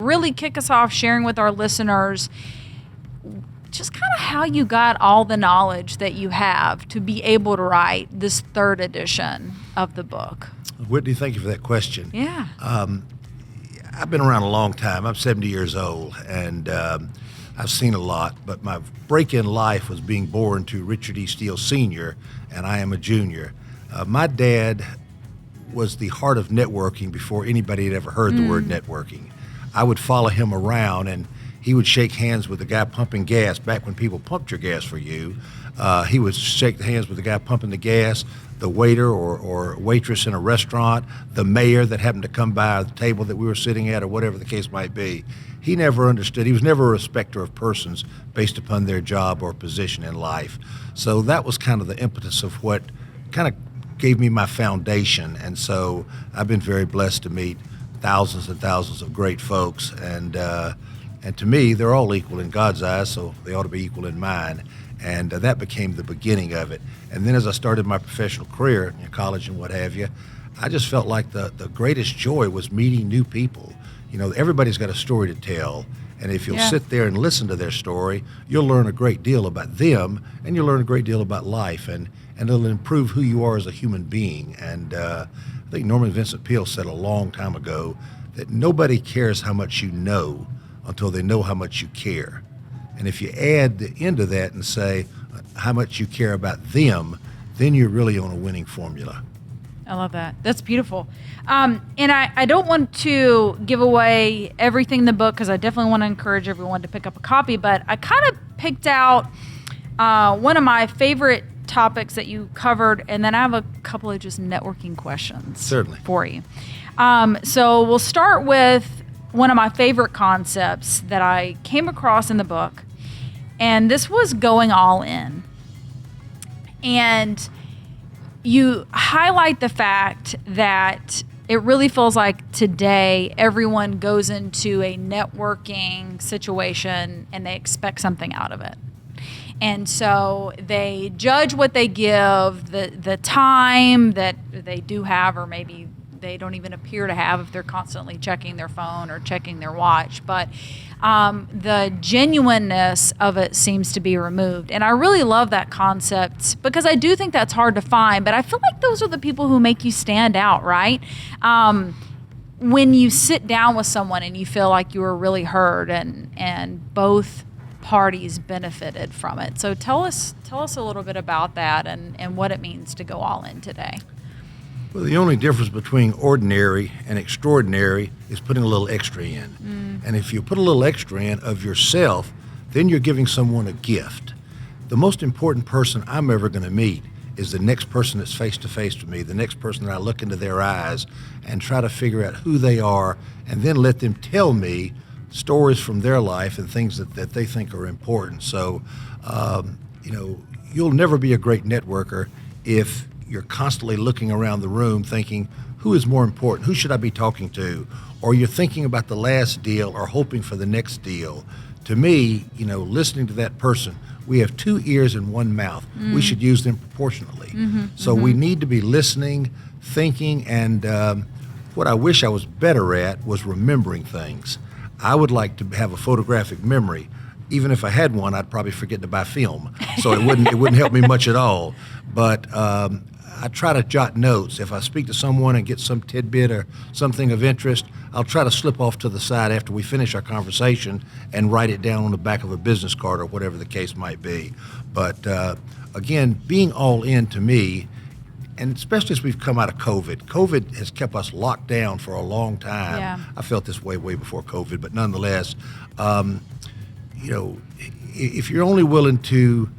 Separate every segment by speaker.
Speaker 1: really kick us off sharing with our listeners just kind of how you got all the knowledge that you have to be able to write this third edition of the book.
Speaker 2: Whitney, thank you for that question.
Speaker 1: Yeah.
Speaker 2: I've been around a long time. I'm 70 years old, and I've seen a lot, but my break in life was being born to Richard E. Steele Sr., and I am a junior. My dad was the heart of networking before anybody had ever heard the word networking. I would follow him around, and he would shake hands with the guy pumping gas. Back when people pumped your gas for you, he would shake hands with the guy pumping the gas, the waiter or waitress in a restaurant, the mayor that happened to come by the table that we were sitting at, or whatever the case might be. He never understood. He was never a respecter of persons based upon their job or position in life. So that was kind of the impetus of what kind of gave me my foundation. And so I've been very blessed to meet thousands and thousands of great folks, and to me, they're all equal in God's eyes, so they ought to be equal in mine. And that became the beginning of it. And then as I started my professional career in college and what have you, I just felt like the greatest joy was meeting new people. You know, everybody's got a story to tell, and if you'll sit there and listen to their story, you'll learn a great deal about them, and you'll learn a great deal about life, and it'll improve who you are as a human being. And I think Norman Vincent Peale said a long time ago that nobody cares how much you know until they know how much you care. And if you add the end of that and say how much you care about them, then you're really on a winning formula.
Speaker 1: I love that. That's beautiful. And I don't want to give away everything in the book, because I definitely want to encourage everyone to pick up a copy, but I kind of picked out one of my favorite topics that you covered, and then I have a couple of just networking questions
Speaker 2: Certainly.
Speaker 1: For you. So we'll start with one of my favorite concepts that I came across in the book, and this was going all in. And you highlight the fact that it really feels like today everyone goes into a networking situation and they expect something out of it. And so they judge what they give, the time that they do have, or maybe they don't even appear to have if they're constantly checking their phone or checking their watch. But the genuineness of it seems to be removed. And I really love that concept, because I do think that's hard to find, but I feel like those are the people who make you stand out, right? When you sit down with someone and you feel like you were really heard, and both parties benefited from it. So tell us a little bit about that and what it means to go all in today.
Speaker 2: Well, the only difference between ordinary and extraordinary is putting a little extra in. And if you put a little extra in of yourself, then you're giving someone a gift. The most important person I'm ever going to meet is the next person that's face to face with me, the next person that I look into their eyes and try to figure out who they are, and then let them tell me stories from their life and things that they think are important. So, you'll never be a great networker if you're constantly looking around the room thinking, who is more important? Who should I be talking to? Or you're thinking about the last deal or hoping for the next deal. To me, listening to that person, we have two ears and one mouth. We should use them proportionately. So we need to be listening, thinking, and what I wish I was better at was remembering things. I would like to have a photographic memory. Even if I had one, I'd probably forget to buy film, so it wouldn't help me much at all. But I try to jot notes. If I speak to someone and get some tidbit or something of interest, I'll try to slip off to the side after we finish our conversation and write it down on the back of a business card or whatever the case might be. But again, being all in to me, and especially as we've come out of COVID has kept us locked down for a long time.
Speaker 1: Yeah.
Speaker 2: I felt this way before COVID, but nonetheless, if you're only willing to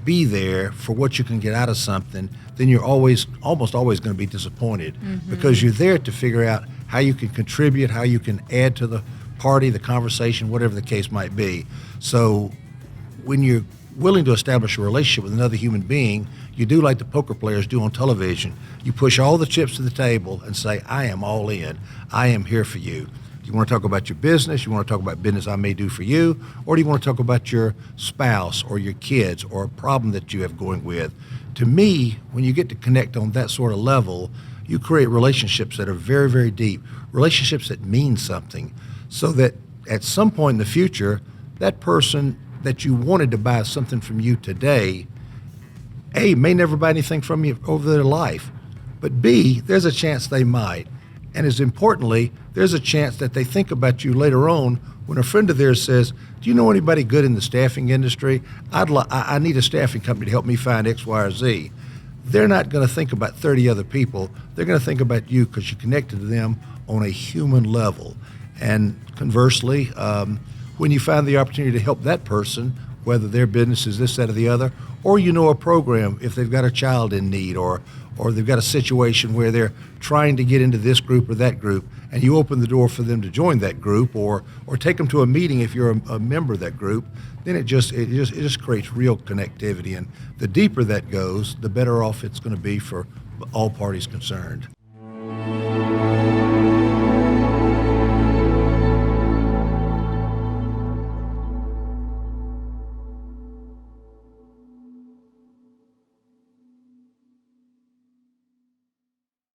Speaker 2: be there for what you can get out of something, then you're almost always going to be disappointed, because you're there to figure out how you can contribute, how you can add to the party, the conversation, whatever the case might be. So when you're willing to establish a relationship with another human being, you do like the poker players do on television. You push all the chips to the table and say, I am all in. I am here for you. You want to talk about your business, you want to talk about business I may do for you, or do you want to talk about your spouse or your kids or a problem that you have going with? To me, when you get to connect on that sort of level, you create relationships that are very, very deep, relationships that mean something. so that at some point in the future, that person that you wanted to buy something from you today, A, may never buy anything from you over their life, but B, there's a chance they might. And as importantly, there's a chance that they think about you later on when a friend of theirs says, do you know anybody good in the staffing industry? I need a staffing company to help me find X, Y, or Z. They're not going to think about 30 other people. They're going to think about you because you connected to them on a human level. And conversely, when you find the opportunity to help that person, whether their business is this, that, or the other, or you know a program if they've got a child in need or they've got a situation where they're trying to get into this group or that group, and you open the door for them to join that group or take them to a meeting if you're a member of that group, then it just creates real connectivity. And the deeper that goes, the better off it's going to be for all parties concerned.